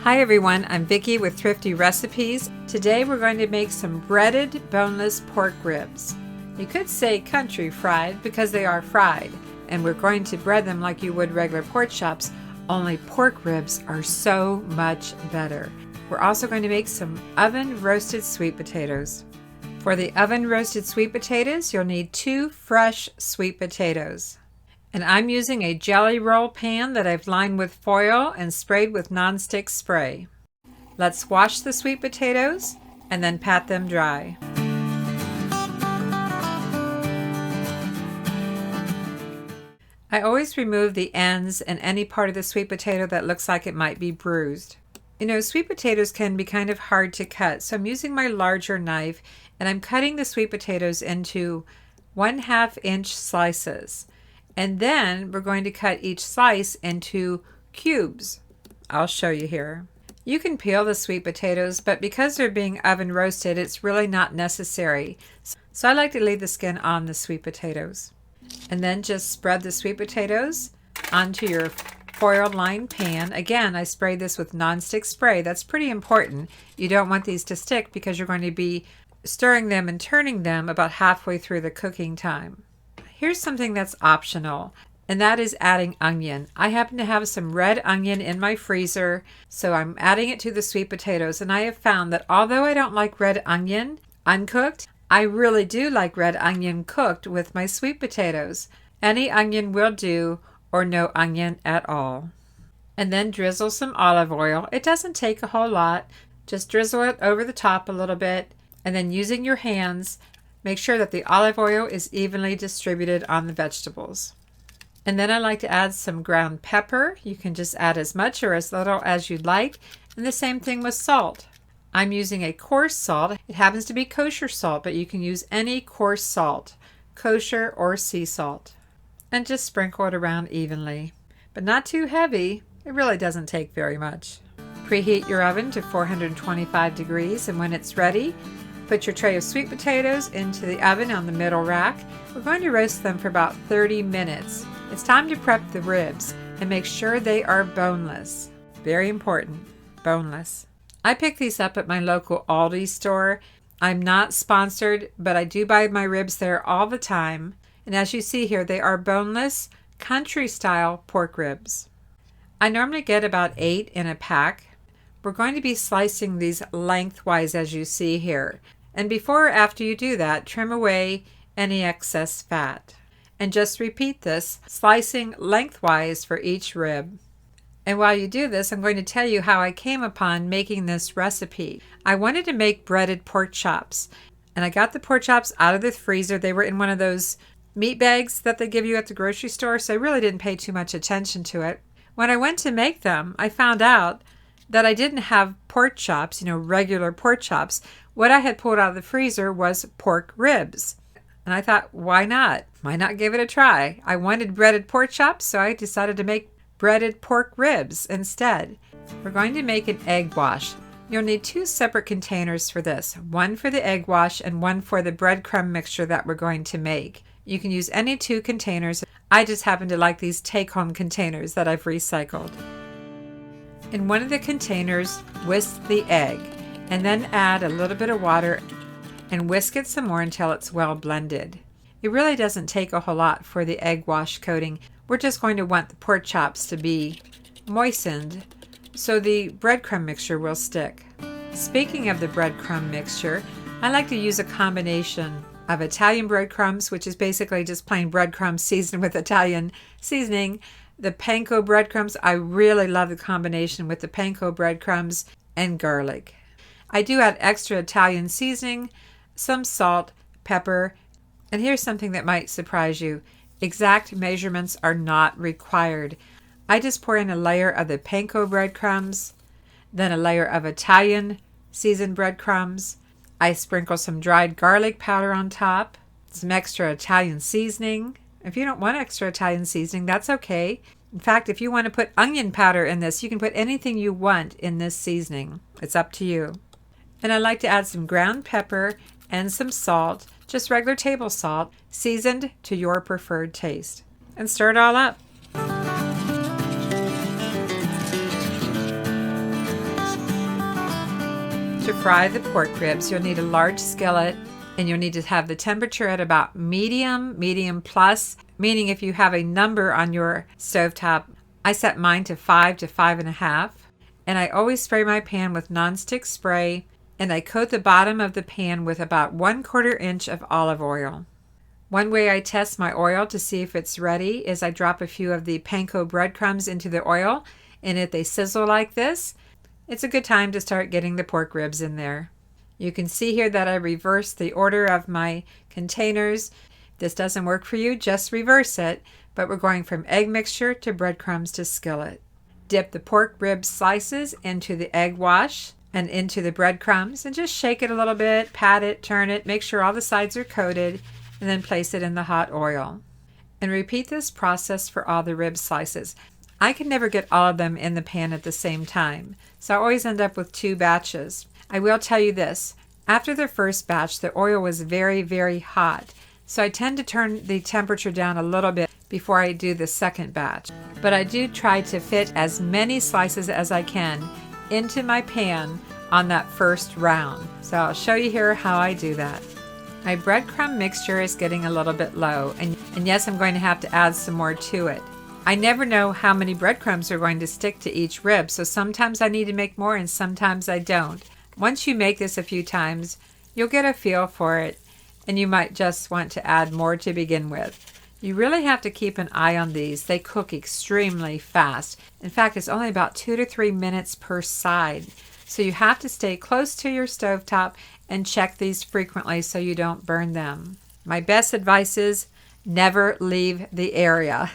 Hi everyone, I'm Vicki with Thrifty Recipes. Today we're going to make some breaded boneless pork ribs. You could say country fried because they are fried, and we're going to bread them like you would regular pork chops, only pork ribs are so much better. We're also going to make some oven roasted sweet potatoes. For the oven roasted sweet potatoes, you'll need 2 fresh sweet potatoes. And I'm using a jelly roll pan that I've lined with foil and sprayed with nonstick spray. Let's wash the sweet potatoes and then pat them dry. I always remove the ends and any part of the sweet potato that looks like it might be bruised. You know, sweet potatoes can be kind of hard to cut, so I'm using my larger knife and I'm cutting the sweet potatoes into 1/2 inch slices. And then we're going to cut each slice into cubes. I'll show you here. You can peel the sweet potatoes, but because they're being oven roasted, it's really not necessary. So I like to leave the skin on the sweet potatoes. And then just spread the sweet potatoes onto your foil-lined pan. Again, I sprayed this with nonstick spray. That's pretty important. You don't want these to stick because you're going to be stirring them and turning them about halfway through the cooking time. Here's something that's optional, and that is adding onion. I happen to have some red onion in my freezer, so I'm adding it to the sweet potatoes, and I have found that although I don't like red onion uncooked, I really do like red onion cooked with my sweet potatoes. Any onion will do, or no onion at all. And then drizzle some olive oil. It doesn't take a whole lot. Just drizzle it over the top a little bit, and then using your hands, make sure that the olive oil is evenly distributed on the vegetables. And then I like to add some ground pepper. You can just add as much or as little as you'd like. And the same thing with salt. I'm using a coarse salt. It happens to be kosher salt, but you can use any coarse salt, kosher or sea salt. And just sprinkle it around evenly. But not too heavy. It really doesn't take very much. Preheat your oven to 425 degrees, and when it's ready, put your tray of sweet potatoes into the oven on the middle rack. We're going to roast them for about 30 minutes. It's time to prep the ribs and make sure they are boneless. Very important, boneless. I pick these up at my local Aldi store. I'm not sponsored, but I do buy my ribs there all the time. And as you see here, they are boneless, country-style pork ribs. I normally get about 8 in a pack. We're going to be slicing these lengthwise as you see here. And before or after you do that, trim away any excess fat. And just repeat this, slicing lengthwise for each rib. And while you do this, I'm going to tell you how I came upon making this recipe. I wanted to make breaded pork chops. And I got the pork chops out of the freezer. They were in one of those meat bags that they give you at the grocery store, so I really didn't pay too much attention to it. When I went to make them, I found out that I didn't have pork chops, regular pork chops. What I had pulled out of the freezer was pork ribs. And I thought, why not? Why not give it a try? I wanted breaded pork chops, so I decided to make breaded pork ribs instead. We're going to make an egg wash. You'll need 2 separate containers for this. One for the egg wash and one for the breadcrumb mixture that we're going to make. You can use any 2 containers. I just happen to like these take-home containers that I've recycled. In one of the containers, whisk the egg, and then add a little bit of water and whisk it some more until it's well blended. It really doesn't take a whole lot for the egg wash coating. We're just going to want the pork chops to be moistened so the breadcrumb mixture will stick. Speaking of the breadcrumb mixture, I like to use a combination of Italian breadcrumbs, which is basically just plain breadcrumbs seasoned with Italian seasoning. The Panko breadcrumbs, I really love the combination with the Panko breadcrumbs and garlic. I do add extra Italian seasoning, some salt, pepper, and here's something that might surprise you. Exact measurements are not required. I just pour in a layer of the Panko breadcrumbs, then a layer of Italian seasoned breadcrumbs. I sprinkle some dried garlic powder on top, some extra Italian seasoning. If you don't want extra Italian seasoning, that's okay. In fact, if you want to put onion powder in this, you can put anything you want in this seasoning. It's up to you. And I like to add some ground pepper and some salt, just regular table salt, seasoned to your preferred taste. And stir it all up. to fry the pork ribs, you'll need a large skillet, and you'll need to have the temperature at about medium plus, meaning if you have a number on your stovetop, I set mine to 5 to 5.5. And I always spray my pan with nonstick spray, and I coat the bottom of the pan with about 1/4 inch of olive oil. One way I test my oil to see if it's ready is I drop a few of the Panko breadcrumbs into the oil, and if they sizzle like this, it's a good time to start getting the pork ribs in there. You can see here that I reversed the order of my containers. If this doesn't work for you, just reverse it, but we're going from egg mixture to breadcrumbs to skillet. Dip the pork rib slices into the egg wash and into the breadcrumbs and just shake it a little bit, pat it, turn it, make sure all the sides are coated, and then place it in the hot oil. And repeat this process for all the rib slices. I can never get all of them in the pan at the same time, so I always end up with 2 batches. I will tell you this, after the first batch, the oil was very, very hot, so I tend to turn the temperature down a little bit before I do the second batch. But I do try to fit as many slices as I can into my pan on that first round. So I'll show you here how I do that. My breadcrumb mixture is getting a little bit low, and yes, I'm going to have to add some more to it. I never know how many breadcrumbs are going to stick to each rib, so sometimes I need to make more and sometimes I don't. Once you make this a few times, you'll get a feel for it, and you might just want to add more to begin with. You really have to keep an eye on these. They cook extremely fast. In fact, it's only about 2 to 3 minutes per side. So you have to stay close to your stovetop and check these frequently so you don't burn them. My best advice is never leave the area.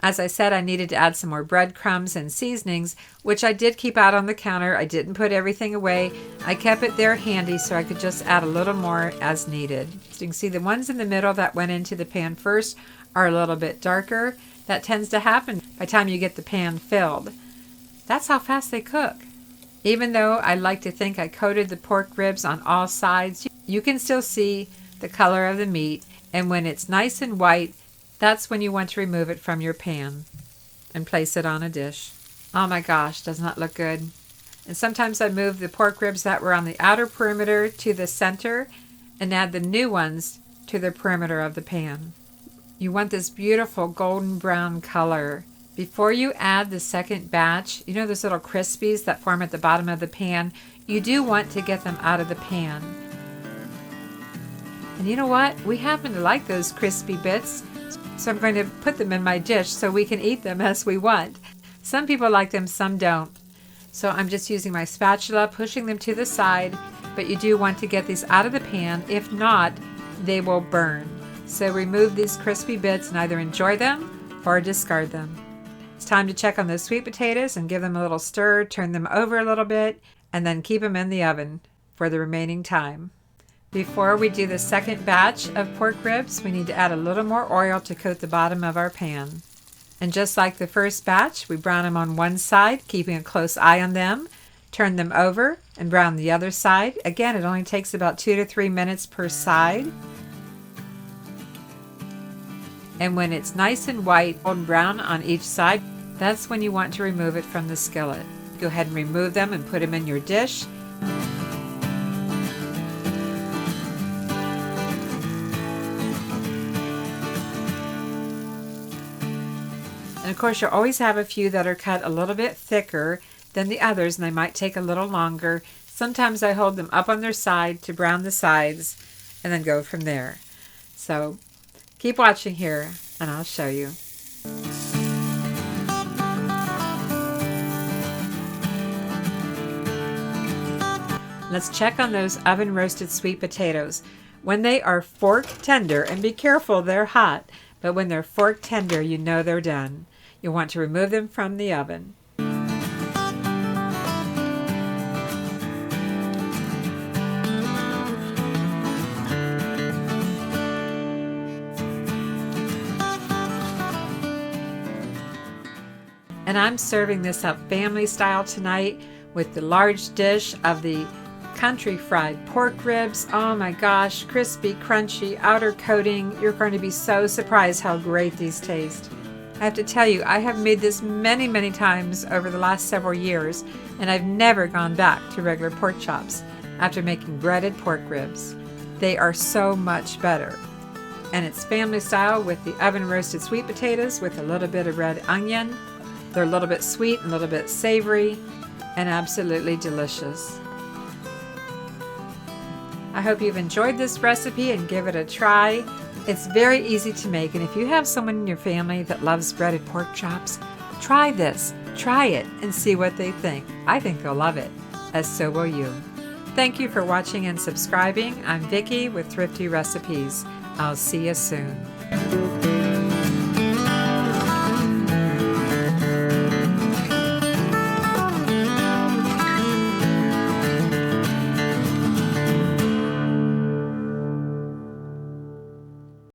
As I said, I needed to add some more breadcrumbs and seasonings, which I did keep out on the counter. I didn't put everything away. I kept it there handy so I could just add a little more as needed. So you can see the ones in the middle that went into the pan first are a little bit darker. That tends to happen by the time you get the pan filled. That's how fast they cook. Even though I like to think I coated the pork ribs on all sides, you can still see the color of the meat, and when it's nice and white, that's when you want to remove it from your pan and place it on a dish. Oh my gosh, doesn't that look good? And sometimes I move the pork ribs that were on the outer perimeter to the center and add the new ones to the perimeter of the pan. You want this beautiful golden brown color. Before you add the second batch, you know those little crispies that form at the bottom of the pan? You do want to get them out of the pan. And you know what? We happen to like those crispy bits, so I'm going to put them in my dish so we can eat them as we want. Some people like them, some don't. So I'm just using my spatula, pushing them to the side, but you do want to get these out of the pan. If not, they will burn. So remove these crispy bits and either enjoy them or discard them. It's time to check on those sweet potatoes and give them a little stir, turn them over a little bit, and then keep them in the oven for the remaining time. Before we do the second batch of pork ribs, we need to add a little more oil to coat the bottom of our pan. And just like the first batch, we brown them on one side, keeping a close eye on them, turn them over, and brown the other side. Again, it only takes about 2 to 3 minutes per side. And when it's nice and white, golden brown on each side, that's when you want to remove it from the skillet. Go ahead and remove them and put them in your dish. And of course, you'll always have a few that are cut a little bit thicker than the others, and they might take a little longer. Sometimes I hold them up on their side to brown the sides and then go from there. So keep watching here and I'll show you. Let's check on those oven roasted sweet potatoes. When they are fork tender, and be careful, they're hot, but when they're fork tender, you know they're done. You'll want to remove them from the oven. And I'm serving this up family style tonight with the large dish of the country fried pork ribs. Oh my gosh, crispy, crunchy, outer coating. You're going to be so surprised how great these taste. I have to tell you, I have made this many, many times over the last several years, and I've never gone back to regular pork chops. after making breaded pork ribs. They are so much better. And it's family style with the oven roasted sweet potatoes with a little bit of red onion. They're a little bit sweet and a little bit savory and absolutely delicious. I hope you've enjoyed this recipe and give it a try. It's very easy to make, and if you have someone in your family that loves breaded pork chops, try this. Try it and see what they think. I think they'll love it, as so will you. Thank you for watching and subscribing. I'm Vicki with Thrifty Recipes. I'll see you soon.